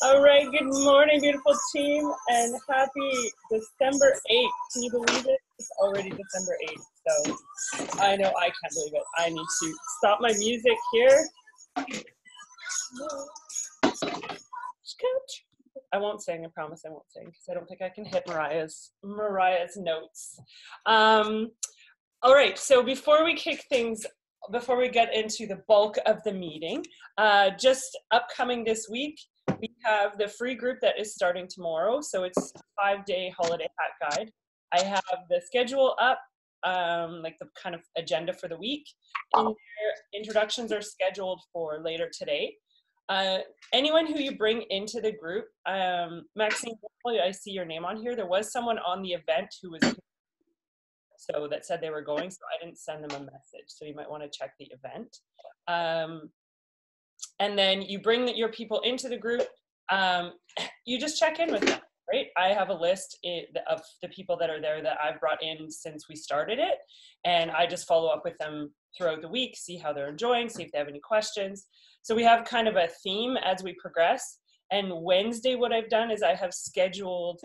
All right, good morning, beautiful team, and happy December 8th. Can you believe it? It's already December 8th, so I know I can't believe it. I need to stop my music here. I won't sing, I promise I won't sing, because I don't think I can hit Mariah's notes. All right, so before we get into the bulk of the meeting, just upcoming this week, we have the free group that is starting tomorrow. So it's a 5-day holiday hat guide. I have the schedule up, like the kind of agenda for the week. And their introductions are scheduled for later today. Anyone who you bring into the group, Maxine, I see your name on here. There was someone on the event who was that said they were going, so I didn't send them a message. So you might want to check the event. And then you bring your people into the group. You just check in with them, right? I have a list of the people that are there that I've brought in since we started it. And I just follow up with them throughout the week, see how they're enjoying, see if they have any questions. So we have kind of a theme as we progress. And Wednesday, what I've done is I have scheduled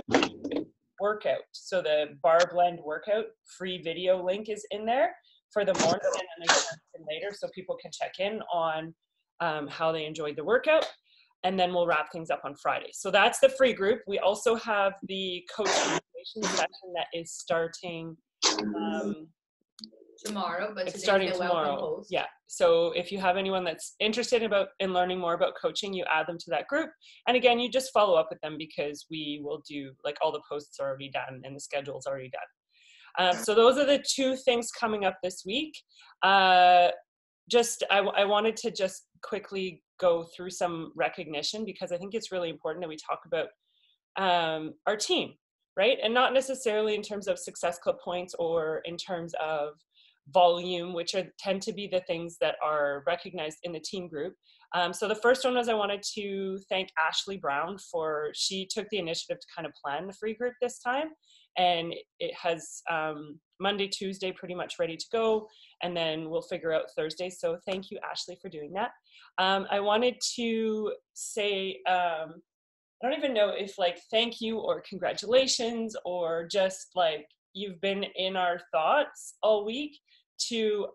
workout. So the bar blend workout free video link is in there for the morning, and then later so people can check in on how they enjoyed the workout, and then we'll wrap things up on Friday. So that's the free group. We also have the coaching session that is starting tomorrow, but it's starting tomorrow. Yeah. So if you have anyone that's interested in learning more about coaching, you add them to that group. And again, you just follow up with them, because we will do, like, all the posts are already done and the schedule's already done. So those are the two things coming up this week. I wanted to just quickly go through some recognition, because I think it's really important that we talk about our team, right? And not necessarily in terms of Success Club points or in terms of volume, which tend to be the things that are recognized in the team group. So the first one was I wanted to thank Ashley Brown she took the initiative to kind of plan the free group this time. And it has Monday, Tuesday pretty much ready to go. And then we'll figure out Thursday. So thank you, Ashley, for doing that. I wanted to say, I don't even know if like thank you or congratulations or just like you've been in our thoughts all week, to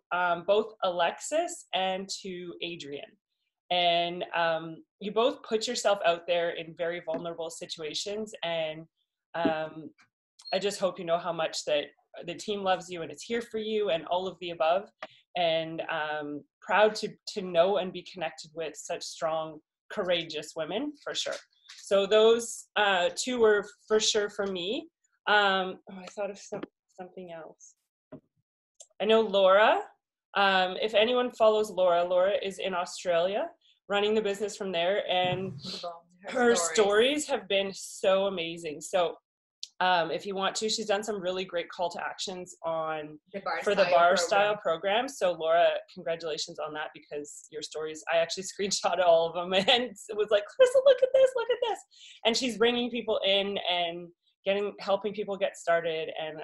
both Alexis and to Adrian. And you both put yourself out there in very vulnerable situations. And I just hope you know how much that the team loves you and is here for you and all of the above. And proud to know and be connected with such strong, courageous women, for sure. So those two were for sure for me. I thought of something else. I know Laura, if anyone follows Laura is in Australia running the business from there, and her stories have been so amazing. So if you want to, she's done some really great call to actions for the bar style program. So Laura, congratulations on that, because your stories, I actually screenshotted all of them and it was like, Crystal, look at this. And she's bringing people in and helping people get started. And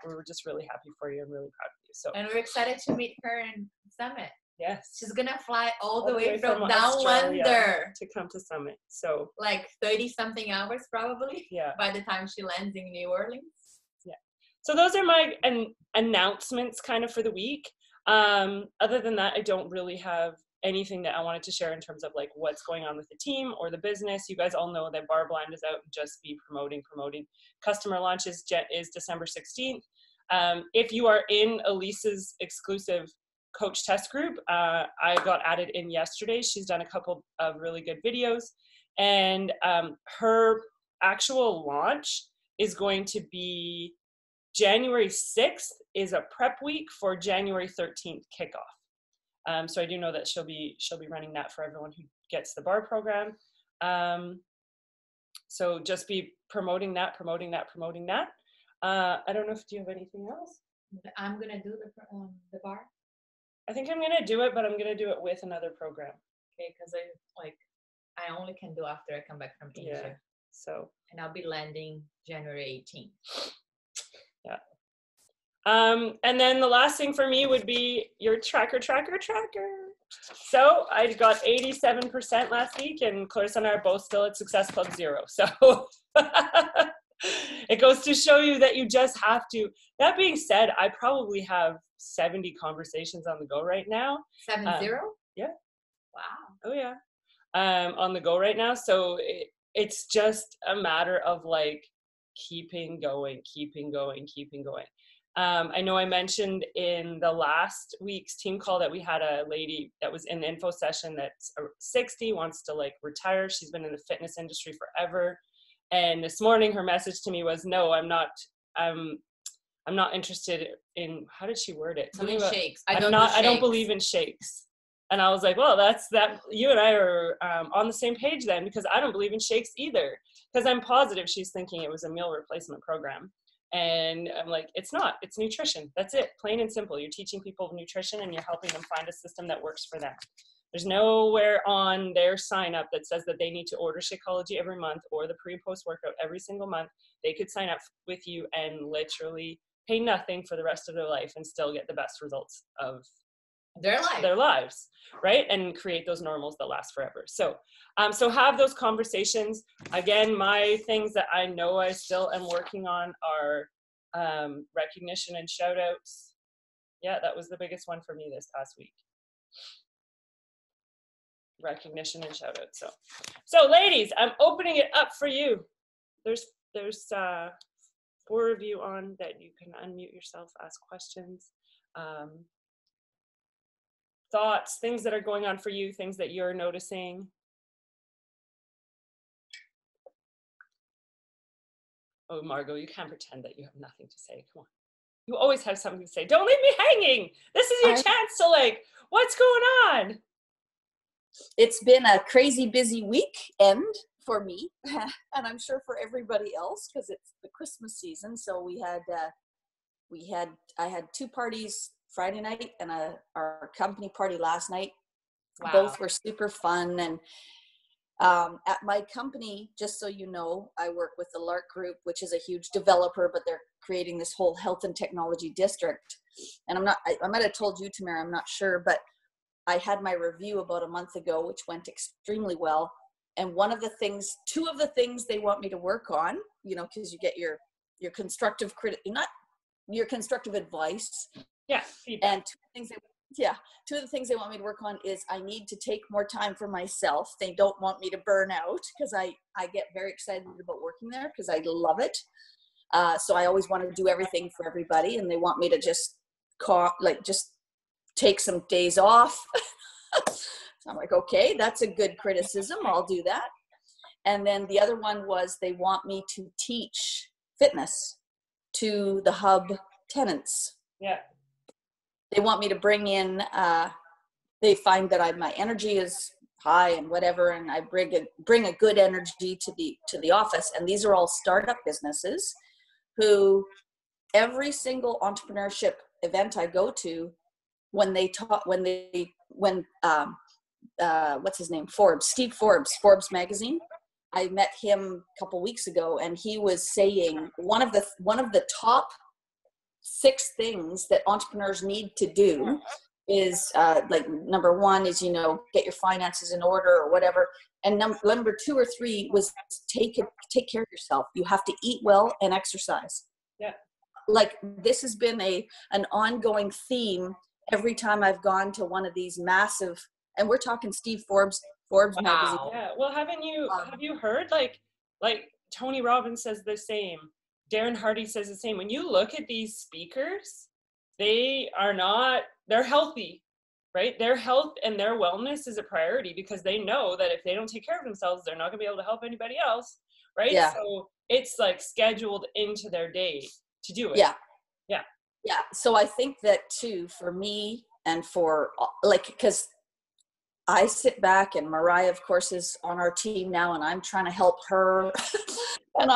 we were just really happy for you and really proud of you. So, and we're excited to meet her in Summit. Yes. She's going to fly all the way from down under to come to Summit. So like 30 something hours probably. Yeah. By the time she lands in New Orleans. Yeah. So those are my announcements kind of for the week. Other than that, I don't really have anything that I wanted to share in terms of like what's going on with the team or the business. You guys all know that Bar Blind is out, just be promoting. Customer launch is December 16th. If you are in Elise's exclusive coach test group, I got added in yesterday. She's done a couple of really good videos, and her actual launch is going to be January 6th is a prep week for January 13th kickoff. So I do know that she'll be running that for everyone who gets the bar program. So just be promoting that. I don't know if, do you have anything else? I'm gonna do the bar. I think I'm gonna do it, but I'm gonna do it with another program. Okay, because I only can do after I come back from Asia. Yeah. So. And I'll be landing January 18th. Yeah. And then the last thing for me would be your tracker. So I got 87% last week, and Clarissa and I are both still at Success Club 0. So it goes to show you that you just have to. That being said, I probably have 70 conversations on the go right now. 70? Yeah. Wow. Oh yeah. On the go right now. So it's just a matter of like keeping going. I know I mentioned in the last week's team call that we had a lady that was in the info session that's 60, wants to like retire. She's been in the fitness industry forever. And this morning her message to me was, no, I'm not interested in, how did she word it? Something about shakes. I don't believe in shakes. And I was like, well, that's that. You and I are on the same page then, because I don't believe in shakes either. Because I'm positive she's thinking it was a meal replacement program. And I'm like, it's not. It's nutrition. That's it. Plain and simple. You're teaching people nutrition and you're helping them find a system that works for them. There's nowhere on their sign up that says that they need to order Shakeology every month or the pre and post workout every single month. They could sign up with you and literally pay nothing for the rest of their life and still get the best results of their lives, right? And create those normals that last forever. So have those conversations. Again, my things that I know I still am working on are recognition and shout outs. Yeah, that was the biggest one for me this past week. Recognition and shout outs. So ladies, I'm opening it up for you. There's 4 of you on that you can unmute yourself, ask questions. Thoughts, things that are going on for you, things that you're noticing. Oh, Margot, you can't pretend that you have nothing to say. Come on. You always have something to say. Don't leave me hanging. This is your chance to like, what's going on? It's been a crazy busy weekend for me, and I'm sure for everybody else, because it's the Christmas season. So I had 2 parties Friday night and our company party last night. Wow. Both were super fun. And at my company, just so you know, I work with the Lark Group, which is a huge developer, but they're creating this whole health and technology district. And I might have told you, Tamara, I'm not sure, but I had my review about a month ago, which went extremely well. And 2 of the things they want me to work on, you know, because you get your constructive your constructive advice. Yeah. And 2 of the things they want me to work on is I need to take more time for myself. They don't want me to burn out, because I get very excited about working there because I love it. So I always want to do everything for everybody, and they want me to just take some days off. So I'm like, okay, that's a good criticism. I'll do that. And then the other one was they want me to teach fitness to the hub tenants. Yeah. They want me to bring in, they find that my energy is high and whatever, and I bring a good energy to the office. And these are all startup businesses who every single entrepreneurship event I go to, what's his name? Steve Forbes magazine. I met him a couple weeks ago, and he was saying one of the top 6 things that entrepreneurs need to do is number 1 is, you know, get your finances in order or whatever. And number 2 or 3 was take care of yourself. You have to eat well and exercise. Yeah. Like this has been an ongoing theme every time I've gone to one of these massive, and we're talking Steve Forbes magazine. Yeah. Well, have you heard like Tony Robbins says the same. Darren Hardy says the same. When you look at these speakers, they're healthy, right? Their health and their wellness is a priority because they know that if they don't take care of themselves, they're not gonna be able to help anybody else, right? Yeah. So it's like scheduled into their day to do it. Yeah. Yeah. Yeah. So I think that too, for me and for because I sit back, and Mariah, of course, is on our team now, and I'm trying to help her. and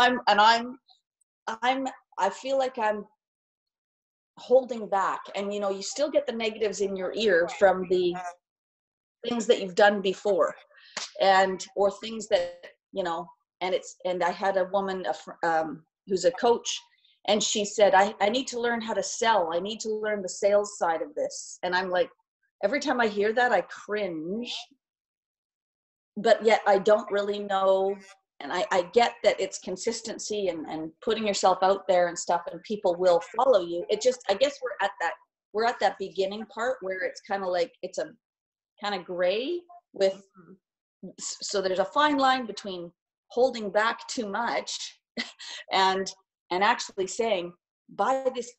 I feel like I'm holding back, and you know, you still get the negatives in your ear from the things that you've done before, or things that, you know, and I had a woman who's a coach, and she said, I need to learn how to sell. I need to learn the sales side of this. And I'm like, every time I hear that, I cringe, but yet I don't really know. And I get that it's consistency and putting yourself out there and stuff, and people will follow you. It just, I guess we're at that beginning part where it's kind of like, it's a kind of gray with, so there's a fine line between holding back too much and actually saying, buy this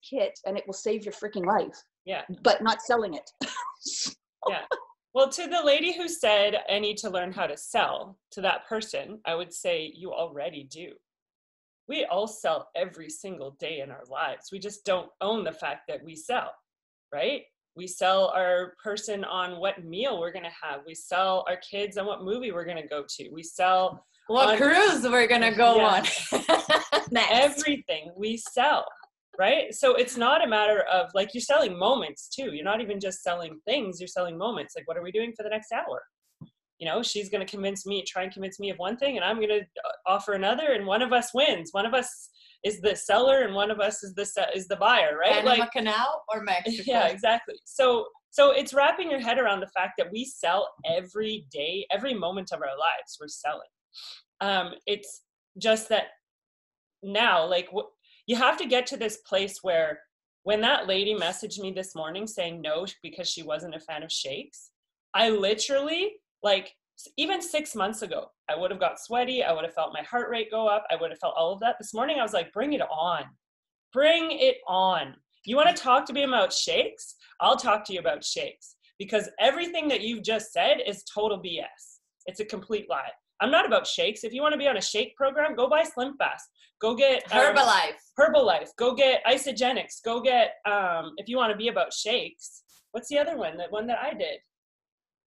kit and it will save your freaking life. Yeah. But not selling it. Yeah. Well, to the lady who said, I need to learn how to sell, to that person, I would say you already do. We all sell every single day in our lives. We just don't own the fact that we sell, right? We sell our person on what meal we're going to have. We sell our kids on what movie we're going to go to. We sell what cruise we're going to go on. Next. Everything we sell. Right? So it's not a matter of, like, you're selling moments too. You're not even just selling things, you're selling moments. Like, what are we doing for the next hour? You know, she's going to try and convince me of one thing, and I'm going to offer another, and one of us wins. One of us is the seller and one of us is the buyer, right? Panama like, Canal or Mexico? Yeah, exactly. So it's wrapping your head around the fact that we sell every day, every moment of our lives, we're selling. It's just that now, like, you have to get to this place where, when that lady messaged me this morning saying no because she wasn't a fan of shakes, I literally, like, even 6 months ago, I would have got sweaty. I would have felt my heart rate go up. I would have felt all of that. This morning, I was like, bring it on. Bring it on. You want to talk to me about shakes? I'll talk to you about shakes, because everything that you've just said is total BS. It's a complete lie. I'm not about shakes. If you want to be on a shake program, go buy Slim Fast. Go get Herbalife. Go get Isogenics. Go get, if you want to be about shakes, what's the other one? The one that I did,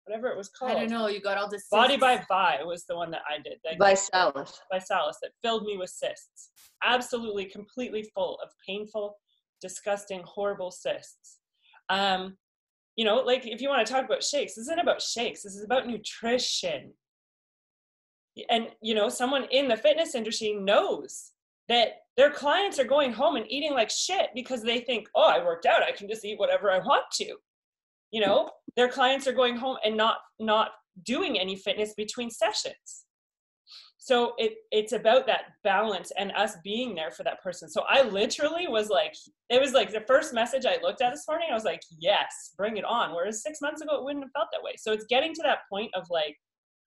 whatever it was called. I don't know. You got all this. Body by Vi was the one that I did. ViSalus. ViSalus, that filled me with cysts. Absolutely, completely full of painful, disgusting, horrible cysts. You know, like, if you want to talk about shakes, this isn't about shakes. This is about nutrition. And, you know, someone in the fitness industry knows that their clients are going home and eating like shit because they think, oh, I worked out, I can just eat whatever I want to. You know, their clients are going home and not doing any fitness between sessions. So it's about that balance and us being there for that person. So I literally was like, it was like the first message I looked at this morning, I was like, yes, bring it on. Whereas 6 months ago, it wouldn't have felt that way. So it's getting to that point of like,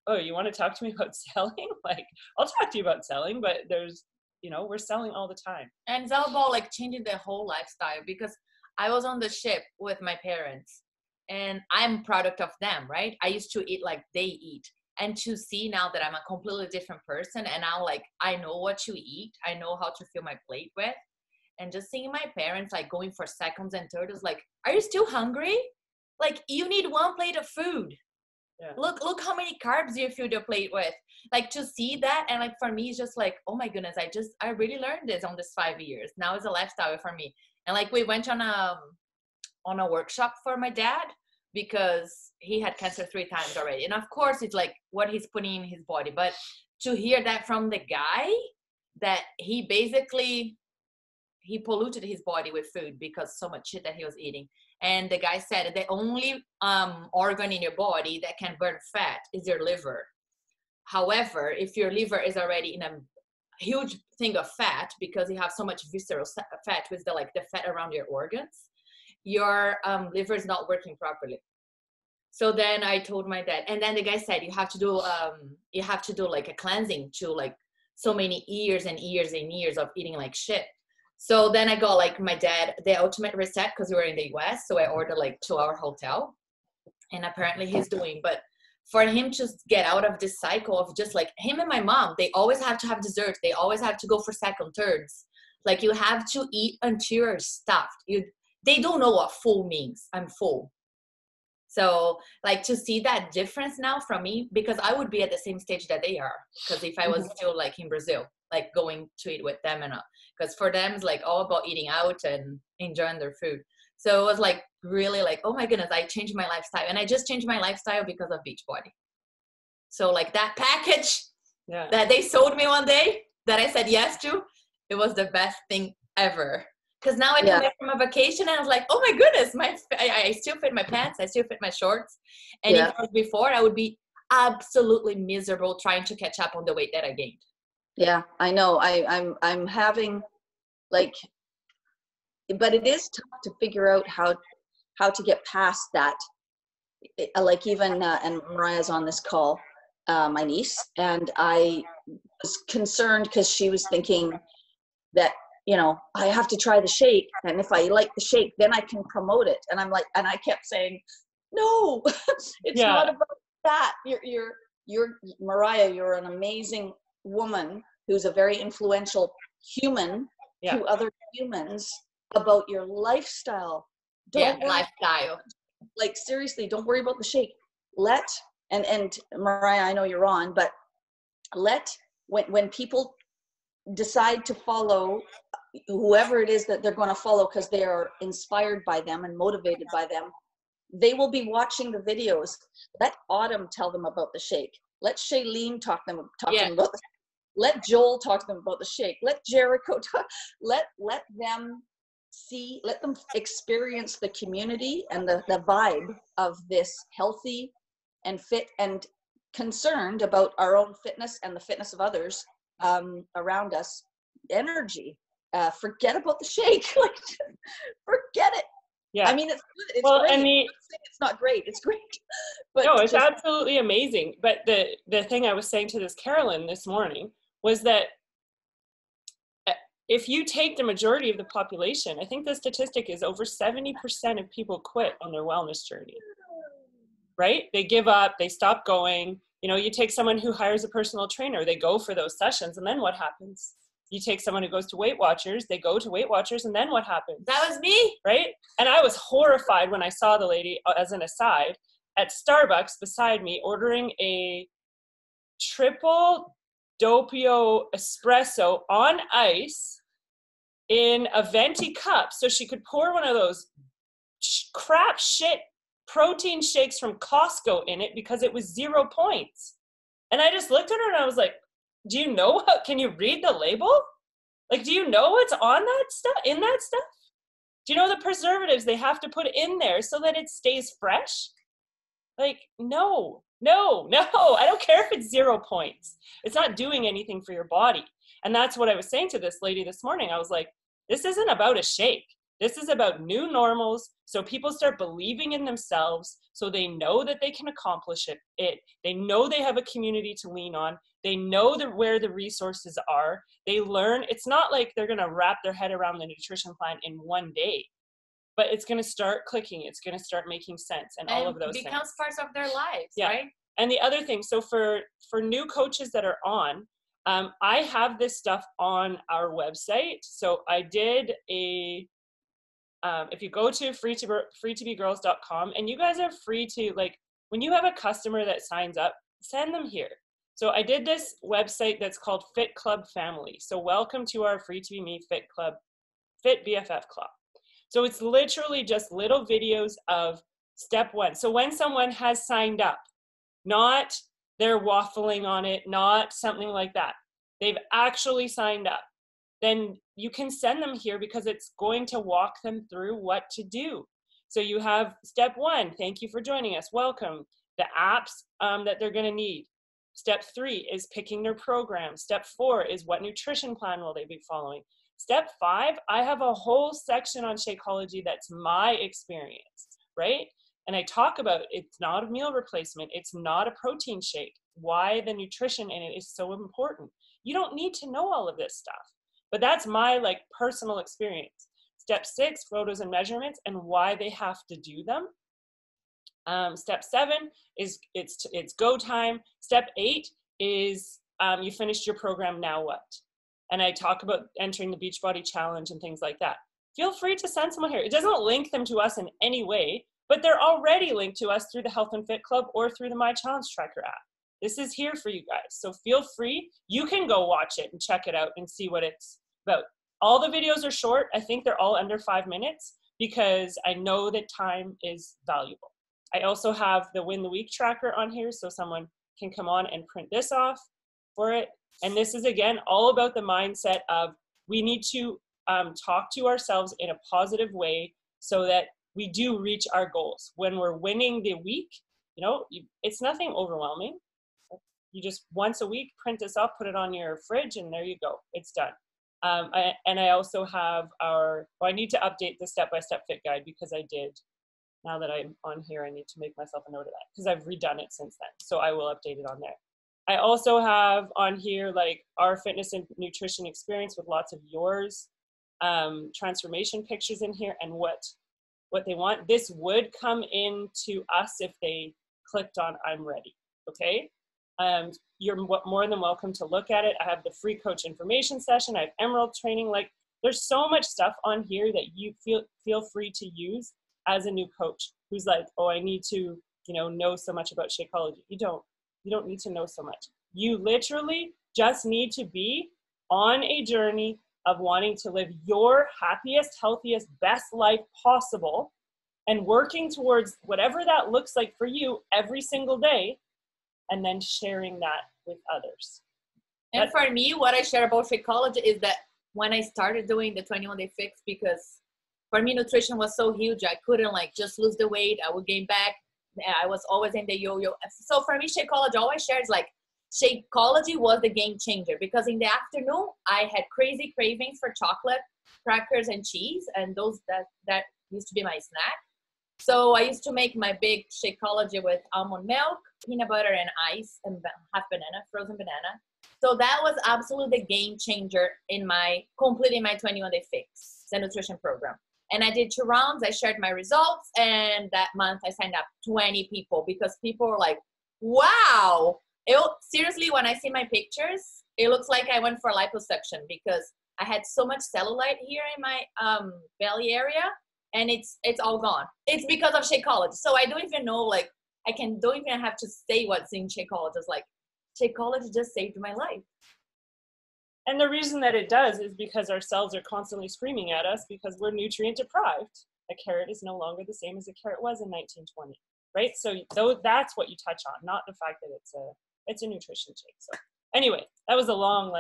oh, you want to talk to me about selling? Like, I'll talk to you about selling, but there's, you know, we're selling all the time. And it's all about, like, changing their whole lifestyle, because I was on the ship with my parents and I'm a product of them, right? I used to eat like they eat, and to see now that I'm a completely different person, and now, like, I know what to eat, I know how to fill my plate with, and just seeing my parents, like, going for seconds and thirds, like, are you still hungry? Like, you need one plate of food. Yeah. Look how many carbs you fill your plate with. Like, to see that, and like, for me, it's just like, oh my goodness, I really learned this on this 5 years. Now it's a lifestyle for me. And like, we went on a workshop for my dad because he had cancer 3 times already. And of course, it's like what he's putting in his body. But to hear that from the guy, that he polluted his body with food because so much shit that he was eating. And the guy said the only organ in your body that can burn fat is your liver. However, if your liver is already in a huge thing of fat, because you have so much visceral fat with the fat around your organs, your liver is not working properly. So then I told my dad, and then the guy said you have to do like a cleansing to like so many years and years and years of eating like shit. So then I got like my dad the ultimate reset, because we were in the US. So I ordered like 2-hour hotel, and apparently he's doing, but for him to get out of this cycle of just like him and my mom, they always have to have dessert. They always have to go for second, thirds. Like, you have to eat until you're stuffed. They don't know what full means. I'm full. So like, to see that difference now from me, because I would be at the same stage that they are. Because if I was still like in Brazil, like going to eat with them, and because for them it's like all about eating out and enjoying their food. So it was like really like, oh my goodness, I changed my lifestyle. And I just changed my lifestyle because of Beachbody. So like that package that they sold me one day that I said yes to, it was the best thing ever. Because now I come back from a vacation and I was like, oh my goodness, I still fit my pants, I still fit my shorts. And if it was before, I would be absolutely miserable trying to catch up on the weight that I gained. Yeah, I know. I'm having like, but it is tough to figure out how to get past that. Like even, and Mariah's on this call, my niece, and I was concerned because she was thinking that, you know, I have to try the shake, and if I like the shake, then I can promote it. And I'm like, and I kept saying, no, it's not about that. You're Mariah, you're an amazing woman who's a very influential human to other humans about your lifestyle. Lifestyle. Like seriously, don't worry about the shake. And Mariah, I know you're on, but when people decide to follow whoever it is that they're going to follow because they are inspired by them and motivated by them, they will be watching the videos. Let Autumn tell them about the shake. Let Shailene talk to them about the let Joel talk to them about the shake. Let Jericho talk. Let them see, let them experience the community and the vibe of this healthy and fit and concerned about our own fitness and the fitness of others around us energy. Forget about the shake. Like, forget it. Yeah. I mean, it's good. It's great. And it's not great. It's great. But no, it's absolutely amazing. But the thing I was saying to this Carolyn this morning was that if you take the majority of the population, I think the statistic is over 70% of people quit on their wellness journey, right? They give up, they stop going. You know, you take someone who hires a personal trainer, they go for those sessions, and then what happens? You take someone who goes to Weight Watchers, they go to Weight Watchers, and then what happens? That was me. Right? And I was horrified when I saw the lady, as an aside, at Starbucks beside me ordering a triple doppio espresso on ice in a venti cup so she could pour one of those crap shit protein shakes from Costco in it because it was 0 points. And I just looked at her and I was like, do you know can you read the label? Like, do you know what's on that stuff, in that stuff? Do you know the preservatives they have to put in there so that it stays fresh? Like, no, I don't care if it's 0 points. It's not doing anything for your body. And that's what I was saying to this lady this morning. I was like, this isn't about a shake. This is about new normals. So people start believing in themselves so they know that they can accomplish it. They know they have a community to lean on. They know where the resources are. They learn. It's not like they're going to wrap their head around the nutrition plan in one day, but it's going to start clicking. It's going to start making sense and all of those things. It becomes part of their lives, right? And the other thing, so for new coaches that are on, I have this stuff on our website. So I did if you go to freetobegirls.com, and you guys are free to, like, when you have a customer that signs up, send them here. So I did this website that's called Fit Club Family. So welcome to our Free to Be Me Fit Club, Fit BFF Club. So it's literally just little videos of step one. So when someone has signed up, not they're waffling on it, not something like that, they've actually signed up, then you can send them here because it's going to walk them through what to do. So you have step one, thank you for joining us, welcome, the apps that they're going to need. Step 3 is picking their program. Step 4 is what nutrition plan will they be following. Step 5, I have a whole section on Shakeology that's my experience, right? And I talk about it's not a meal replacement. It's not a protein shake. Why the nutrition in it is so important. You don't need to know all of this stuff, but that's my personal experience. Step 6, photos and measurements and why they have to do them. Step 7 is it's go time. Step 8 is you finished your program, now what? And I talk about entering the Beachbody challenge and things like that. Feel free to send someone here. It doesn't link them to us in any way, but they're already linked to us through the Health and Fit Club or through the My Challenge Tracker app. This is here for you guys. So feel free. You can go watch it and check it out and see what it's about. All the videos are short. I think they're all under 5 minutes because I know that time is valuable. I also have the Win the Week tracker on here, so someone can come on and print this off for it. And this is, again, all about the mindset of we need to talk to ourselves in a positive way so that we do reach our goals. When we're winning the week, you know, it's nothing overwhelming. You just once a week print this off, put it on your fridge, and there you go. It's done. I also have I need to update the step-by-step fit guide because I did. Now that I'm on here, I need to make myself a note of that because I've redone it since then. So I will update it on there. I also have on here like our fitness and nutrition experience with lots of yours, transformation pictures in here and what they want. This would come in to us if they clicked on I'm ready, okay? You're more than welcome to look at it. I have the free coach information session. I have Emerald training. Like there's so much stuff on here that you feel free to use as a new coach who's like, oh, I need to, know so much about Shakeology. You don't need to know so much. You literally just need to be on a journey of wanting to live your happiest, healthiest, best life possible and working towards whatever that looks like for you every single day, and then sharing that with others. And for me, what I share about Shakeology is that when I started doing the 21-day fix, because for me, nutrition was so huge, I couldn't just lose the weight. I would gain back. I was always in the yo-yo. So for me, Shakeology, all I share is Shakeology was the game changer because in the afternoon, I had crazy cravings for chocolate, crackers, and cheese. And that used to be my snack. So I used to make my big Shakeology with almond milk, peanut butter, and ice, and half banana, frozen banana. So that was absolutely the game changer completing my 21-day fix, the nutrition program. And I did 2 rounds. I shared my results. And that month I signed up 20 people because people were like, wow. Seriously, when I see my pictures, it looks like I went for liposuction because I had so much cellulite here in my belly area. And it's all gone. It's because of Shakeology. So I don't even know, don't even have to say what's in Shakeology. It's Shakeology just saved my life. And the reason that it does is because our cells are constantly screaming at us because we're nutrient deprived. A carrot is no longer the same as a carrot was in 1920, right? So that's what you touch on, not the fact that it's a nutrition shake. So anyway, that was a long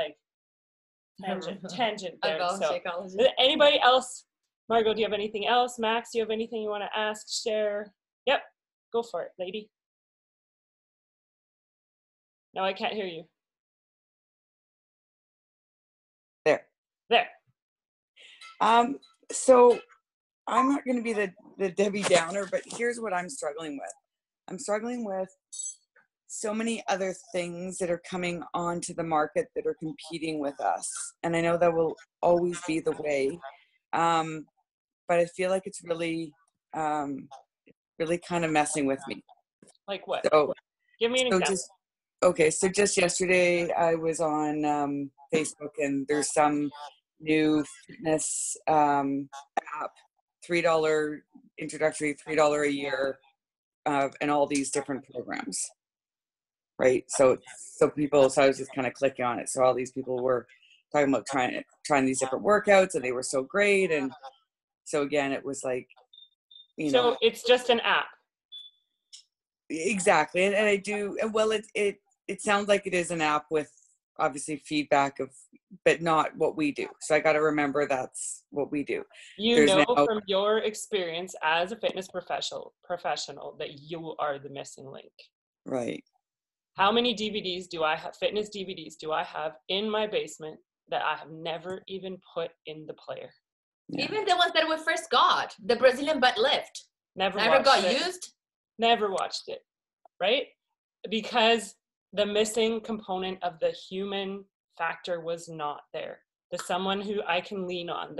tangent there. About so Shakeology. Anybody else? Margot, do you have anything else? Max, do you have anything you want to ask, share? Yep, go for it, lady. No, I can't hear you. There. So I'm not going to be the Debbie Downer, but here's what I'm struggling with. I'm struggling with so many other things that are coming onto the market that are competing with us. And I know that will always be the way. But I feel like it's really kind of messing with me. Like what? So, give me an example. So just yesterday I was on Facebook and there's some new fitness app, $3 introductory, $3 a year, and all these different programs. Right. So I was just kind of clicking on it. So all these people were talking about trying these different workouts and they were so great. And so again, it was like, So it's just an app. Exactly. And I do, well, it sounds like it is an app with obviously feedback but not what we do. So I got to remember that's what we do. From your experience as a fitness professional that you are the missing link. Right. How many DVDs do I have, fitness DVDs do I have in my basement that I have never even put in the player? Yeah. Even the ones that we first got, the Brazilian butt lift. Never got used? Never watched it, right? Because the missing component of the human factor was not there. The someone who I can lean on,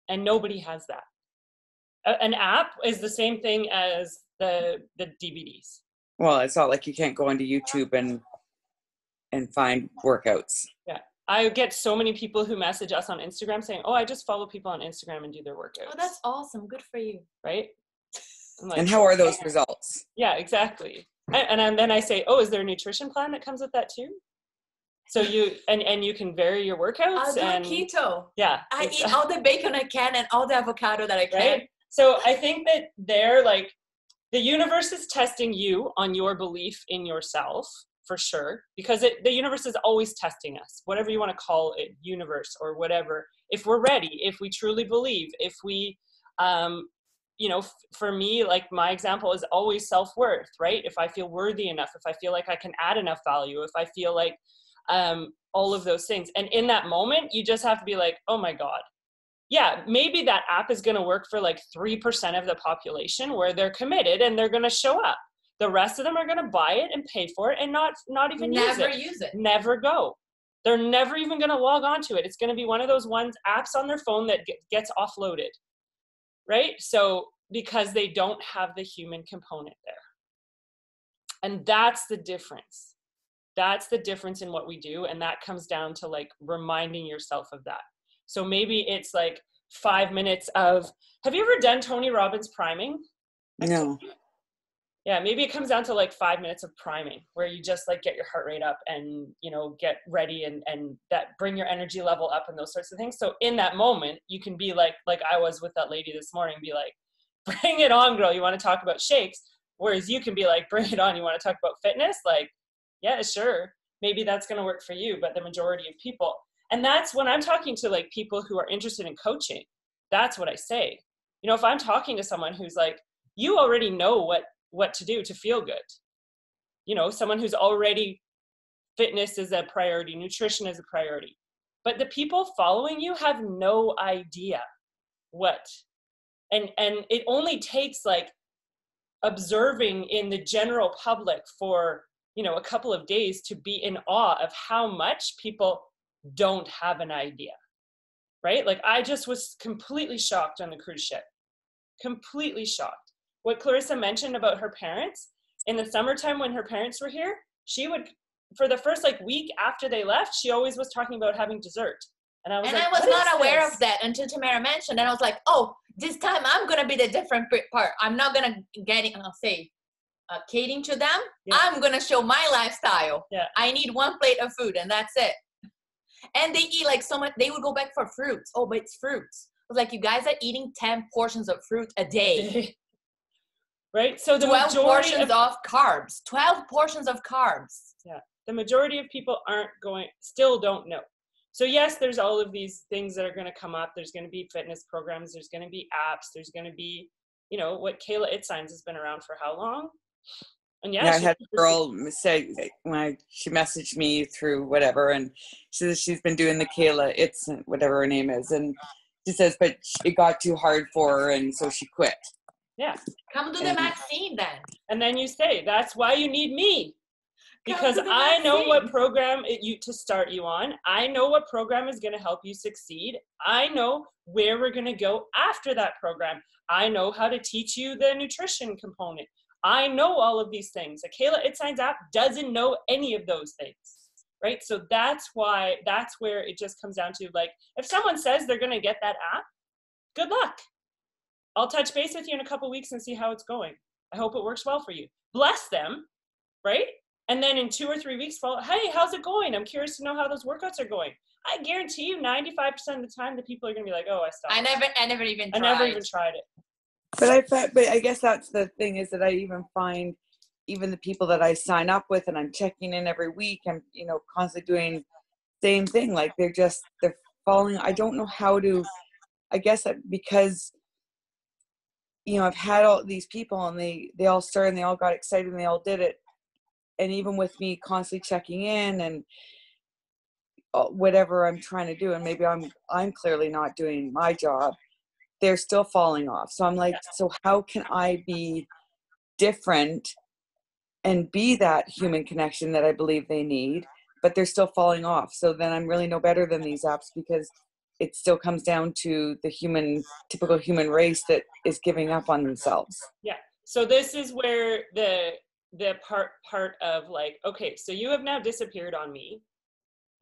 and nobody has that. An app is the same thing as the DVDs. Well, it's not like you can't go onto YouTube and find workouts. Yeah. I get so many people who message us on Instagram saying, oh, I just follow people on Instagram and do their workouts. Oh, that's awesome. Good for you. Right? And how are those results? Yeah, exactly. And then I say, oh, is there a nutrition plan that comes with that too? So you can vary your workouts. I'll do keto. Yeah. I eat all the bacon I can and all the avocado that I can. Right? So I think that the universe is testing you on your belief in yourself for sure, because the universe is always testing us, whatever you want to call it, universe or whatever. If we're ready, if we truly believe, if we, you know, for me, like my example is always self-worth, right? If I feel worthy enough, if I feel like I can add enough value, if I feel like all of those things. And in that moment, you just have to be like, oh my God. Yeah, maybe that app is going to work for like 3% of the population where they're committed and they're going to show up. The rest of them are going to buy it and pay for it and not even use it. Never go. They're never even going to log on to it. It's going to be one of those apps on their phone that gets offloaded. Right? So because they don't have the human component there. And that's the difference. That's the difference in what we do. And that comes down to like reminding yourself of that. So maybe it's like 5 minutes of, have you ever done Tony Robbins priming? No. Yeah, maybe it comes down to like 5 minutes of priming where you just like get your heart rate up and, you know, get ready and that bring your energy level up and those sorts of things. So in that moment, you can be like I was with that lady this morning, be like, bring it on, girl. You want to talk about shakes? Whereas you can be like, bring it on. You want to talk about fitness? Like, yeah, sure. Maybe that's going to work for you. But the majority of people, and that's when I'm talking to like people who are interested in coaching, that's what I say. You know, if I'm talking to someone who's like, you already know what to do to feel good. You know, someone who's already, fitness is a priority, nutrition is a priority. But the people following you have no idea what. And it only takes like observing in the general public for, you know, a couple of days to be in awe of how much people don't have an idea, right? Like I just was completely shocked on the cruise ship, completely shocked. What Clarissa mentioned about her parents, in the summertime when her parents were here, she would, for the first like week after they left, she always was talking about having dessert. And I was not aware of that until Tamara mentioned, and I was like, oh, this time I'm going to be the different part. I'm not going to get it, I'll say, catering to them. Yeah. I'm going to show my lifestyle. Yeah. I need one plate of food and that's it. And they eat like so much, they would go back for fruits. Oh, but it's fruits. I was like, you guys are eating 10 portions of fruit a day. Right? So the 12 portions of carbs. 12 portions of carbs. Yeah. The majority of people still don't know. So yes, there's all of these things that are going to come up. There's going to be fitness programs. There's going to be apps. There's going to be, you know, what Kayla 8dec2019 has been around for how long? And yeah, I had a girl say when she messaged me through whatever, and she says she's been doing the Kayla 8dec2019, whatever her name is, and she says, but it got too hard for her, and so she quit. Yeah. Come do the vaccine then. And then you say, that's why you need me. Because I know what program to start you on. I know what program is going to help you succeed. I know where we're going to go after that program. I know how to teach you the nutrition component. I know all of these things. The Kayla 8dec2019 app doesn't know any of those things, right? So that's where it just comes down to, like, if someone says they're going to get that app, good luck. I'll touch base with you in a couple weeks and see how it's going. I hope it works well for you. Bless them, right? And then in 2 or 3 weeks, follow, hey, how's it going? I'm curious to know how those workouts are going. I guarantee you 95% of the time, the people are going to be like, oh, I stopped. I never even tried it. But I guess that's the thing, is that I even find even the people that I sign up with and I'm checking in every week, I'm, you know, constantly doing the same thing. Like they're following. I don't know how to, I guess because, you know, I've had all these people and they all started and they all got excited and they all did it. And even with me constantly checking in and whatever I'm trying to do, and maybe I'm clearly not doing my job, they're still falling off. So I'm like, so how can I be different and be that human connection that I believe they need, but they're still falling off? So then I'm really no better than these apps, because it still comes down to the typical human race that is giving up on themselves. Yeah. So this is where the part of like, okay, so you have now disappeared on me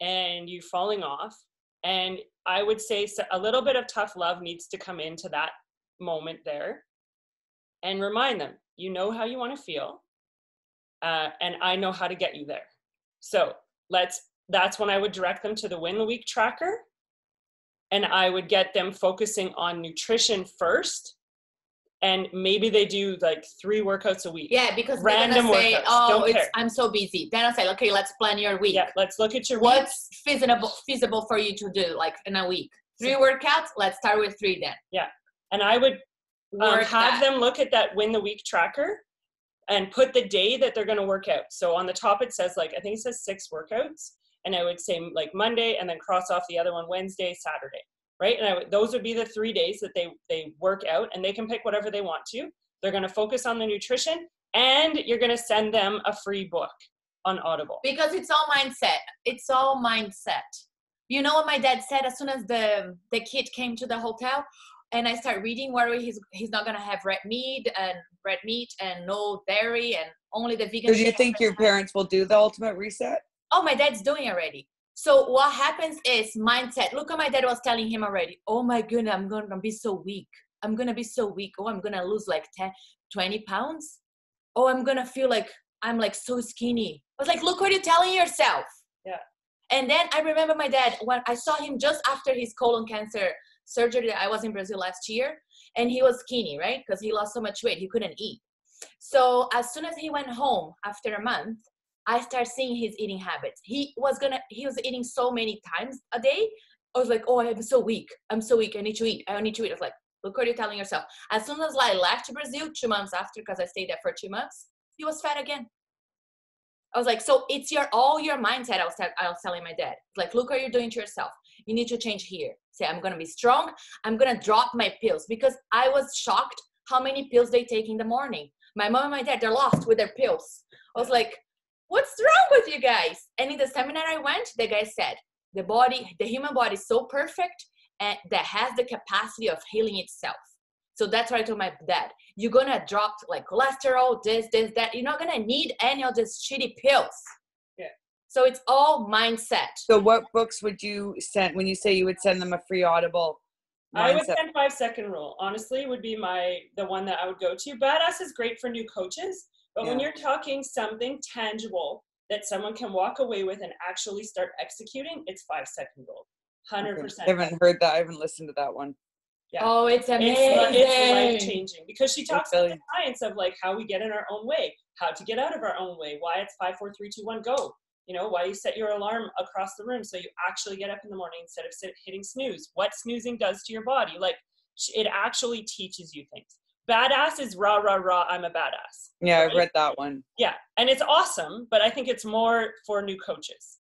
and you're falling off. And I would say a little bit of tough love needs to come into that moment there and remind them, you know how you want to feel. And I know how to get you there. So that's when I would direct them to the Win the Week tracker. And I would get them focusing on nutrition first and maybe they do like 3 workouts a week. Yeah, because random they're gonna say, workouts. oh, Don't care. I'm so busy. Then I'll say, okay, let's plan your week. Yeah, let's look at your what's feasible for you to do, like in a week. 3 workouts. Let's start with 3 then. Yeah, and I would have them look at that win the week tracker and put the day that they're going to work out. So on the top it says, like, I think it says 6 workouts, and I would say like Monday, and then cross off the other one Wednesday, Saturday, right? And those would be the 3 days that they work out, and they can pick whatever they want to. They're going to focus on the nutrition, and you're going to send them a free book on Audible. Because it's all mindset. It's all mindset. You know what my dad said as soon as the kid came to the hotel, and I start reading where he's not going to have red meat and no dairy and only the vegan. So do you think your parents will do the ultimate reset? Oh, my dad's doing already. So what happens is mindset. Look what my dad was telling him already. Oh my goodness, I'm going to be so weak. I'm going to be so weak. Oh, I'm going to lose like 10, 20 pounds. Oh, I'm going to feel like I'm like so skinny. I was like, look what you're telling yourself. Yeah. And then I remember my dad, when I saw him just after his colon cancer surgery, I was in Brazil last year, and he was skinny, right? Because he lost so much weight, he couldn't eat. So as soon as he went home after a month, I started seeing his eating habits. He was eating so many times a day. I was like, oh, I'm so weak. I need to eat. I was like, look what you're telling yourself. As soon as I left Brazil 2 months after, because I stayed there for 2 months, he was fat again. I was like, so it's all your mindset. I was telling my dad, like, look what you're doing to yourself. You need to change here. Say, I'm going to be strong. I'm going to drop my pills, because I was shocked how many pills they take in the morning. My mom and my dad, they're lost with their pills. I was like, what's wrong with you guys? And in the seminar I went, the guy said, the human body is so perfect and that has the capacity of healing itself. So that's what I told my dad. You're going to drop like cholesterol, this, that. You're not going to need any of these shitty pills. Yeah. So it's all mindset. So what books would you send when you say you would send them a free Audible? I would send 5 Second Rule. Honestly, would be the one that I would go to. Badass is great for new coaches, but when you're talking something tangible that someone can walk away with and actually start executing, it's 5 Second Rule. 100%. I haven't heard that. I haven't listened to that one. Yeah. Oh, it's amazing. It's life-changing, because she talks about the science of like how we get in our own way, how to get out of our own way, why it's 5, 4, 3, 2, 1, go. You know, why you set your alarm across the room so you actually get up in the morning instead of hitting snooze, what snoozing does to your body. Like, it actually teaches you things. Badass is rah, rah, rah, I'm a badass. Yeah, right? I read that one. Yeah, and it's awesome, but I think it's more for new coaches.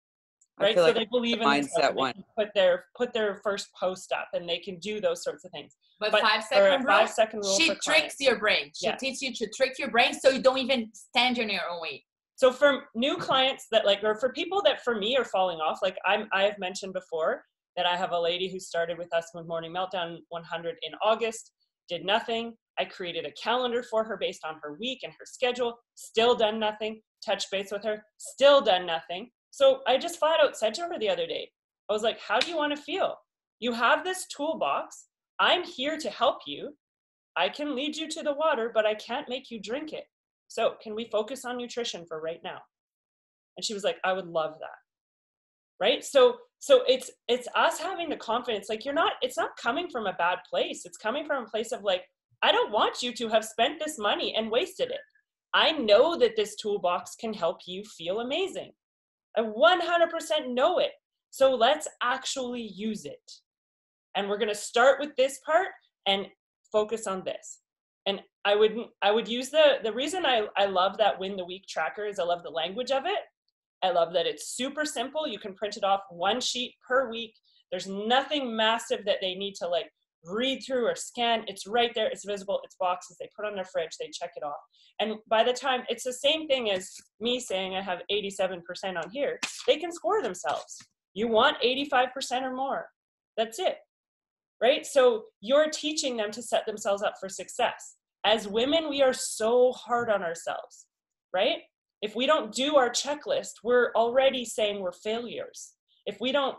Right, so like they believe in mindset one. Put their first post up, and they can do those sorts of things. But 5 second rule. She tricks clients. Your brain. She teaches you to trick your brain so you don't even stand on your own weight. So for new clients that or for people that for me are falling off, like I have mentioned before that I have a lady who started with us with Morning Meltdown 100 in August, did nothing. I created a calendar for her based on her week and her schedule, still done nothing. Touch base with her, still done nothing. So I just flat out said to her the other day, I was like, how do you want to feel? You have this toolbox. I'm here to help you. I can lead you to the water, but I can't make you drink it. So can we focus on nutrition for right now? And she was like, I would love that. Right? So it's us having the confidence, like it's not coming from a bad place. It's coming from a place of like, I don't want you to have spent this money and wasted it. I know that this toolbox can help you feel amazing. I 100% know it. So let's actually use it. And we're going to start with this part and focus on this. And I would use the reason I love that Win the Week tracker is I love the language of it. I love that it's super simple. You can print it off 1 sheet per week. There's nothing massive that they need to like read through or scan. It's right there. It's visible. It's boxes. They put on their fridge. They check it off. And by the time, it's the same thing as me saying I have 87% on here. They can score themselves. You want 85% or more. That's it. Right? So you're teaching them to set themselves up for success. As women, we are so hard on ourselves, right? If we don't do our checklist, we're already saying we're failures. If we don't,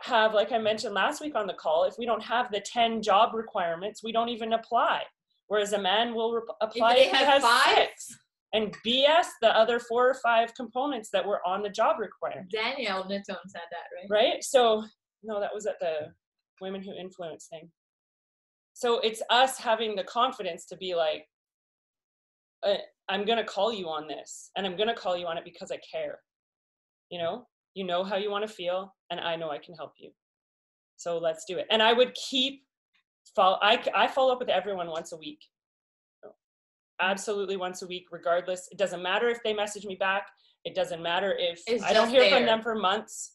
have, like I mentioned last week on the call, if we don't have the 10 job requirements, we don't even apply. Whereas a man will apply if he has 6 and BS the other 4 or 5 components that were on the job requirement. Danielle Newton said that, right? Right? So, no, that was at the Women Who Influence thing. So it's us having the confidence to be like, I'm going to call you on this, and I'm going to call you on it because I care. You know how you want to feel, and I know I can help you. So let's do it. And I would keep I follow up with everyone once a week. Absolutely once a week, regardless. It doesn't matter if they message me back. It doesn't matter if I don't hear from them for months.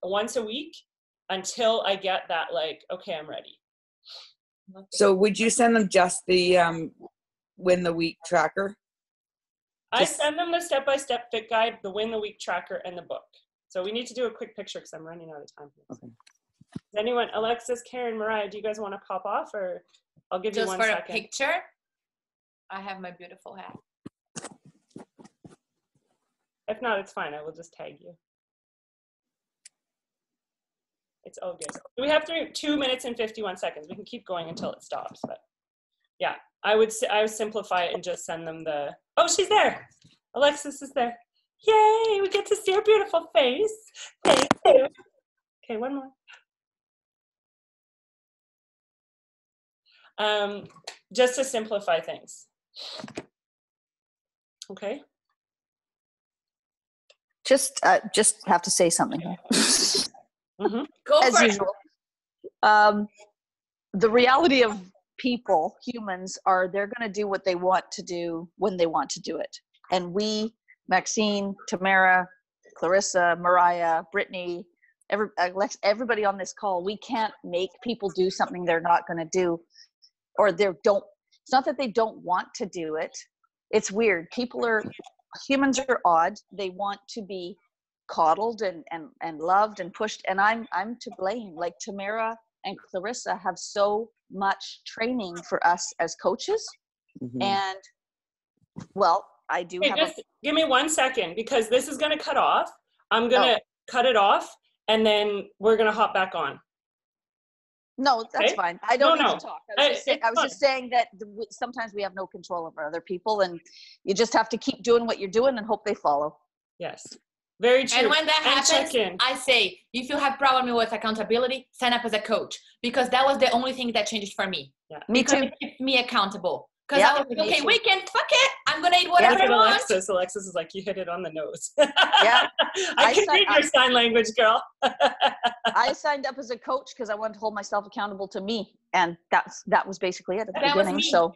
Once a week until I get that, like, okay, I'm ready. So would you send them just the win the week tracker? I send them the step-by-step fit guide, the win the week tracker, and the book. So we need to do a quick picture because I'm running out of time. Okay. Does anyone, Alexis, Karen, Mariah, do you guys want to pop off, or I'll give you 1 second. Just for a picture? I have my beautiful hat. If not, it's fine. I will just tag you. It's all good. We have 2 minutes and 51 seconds. We can keep going until it stops. But yeah, I would simplify it and just send them the. Oh, she's there. Alexis is there. Yay! We get to see her beautiful face. Thank you. Okay, one more. Just to simplify things. Okay. Just have to say something. Mm-hmm. Go as for usual. The reality of people, humans, are they're going to do what they want to do when they want to do it. And we, Maxine, Tamara, Clarissa, Mariah, Brittany, everybody on this call, we can't make people do something they're not going to do, or they don't. It's not that they don't want to do it. It's weird. Humans are odd. They want to be coddled and loved and pushed, and I'm to blame. Like Tamara and Clarissa have so much training for us as coaches. Mm-hmm. And well, I do have just give me 1 second, because this is going to cut off. I'm going to cut it off, and then we're going to hop back on. No, that's fine. I don't need to talk. I was just saying that sometimes we have no control over other people, and you just have to keep doing what you're doing and hope they follow. Yes. Very true. And when that happens, I say, if you have problem with accountability, sign up as a coach, because that was the only thing that changed for me. Yeah. Me too. It kept me accountable. Because I was like, okay, weekend, fuck it. I'm going to eat whatever I want. Alexis is like, you hit it on the nose. Yeah. I can read your sign language, girl. I signed up as a coach because I wanted to hold myself accountable to me. And that was basically it at the beginning. So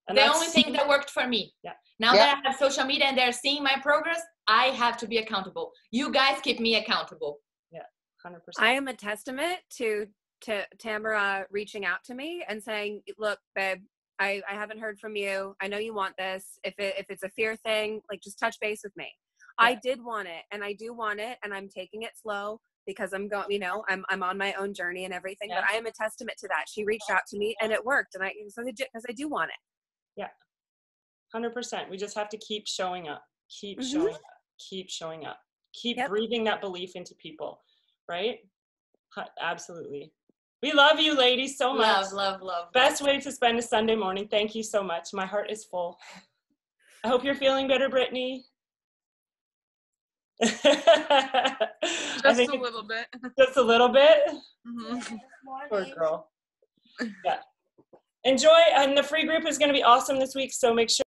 the only thing that worked for me. Yeah. Now that I have social media and they're seeing my progress, I have to be accountable. You guys keep me accountable. Yeah, 100%. I am a testament to Tamara reaching out to me and saying, look, babe, I haven't heard from you. I know you want this. If it's a fear thing, like, just touch base with me. Yeah. I did want it, and I do want it, and I'm taking it slow because I'm going, I'm on my own journey and everything. Yeah. But I am a testament to that. She reached out to me and it worked, and because I do want it. Yeah, 100%. We just have to keep showing up. Keep showing up. Keep showing up. Keep breathing that belief into people, right? Absolutely. We love you, ladies, so much. Love. Best way to spend a Sunday morning. Thank you so much. My heart is full. I hope you're feeling better, Brittany. Just a little bit. Just a little bit? Mm-hmm. Poor girl. Yeah. Enjoy, and the free group is going to be awesome this week, so make sure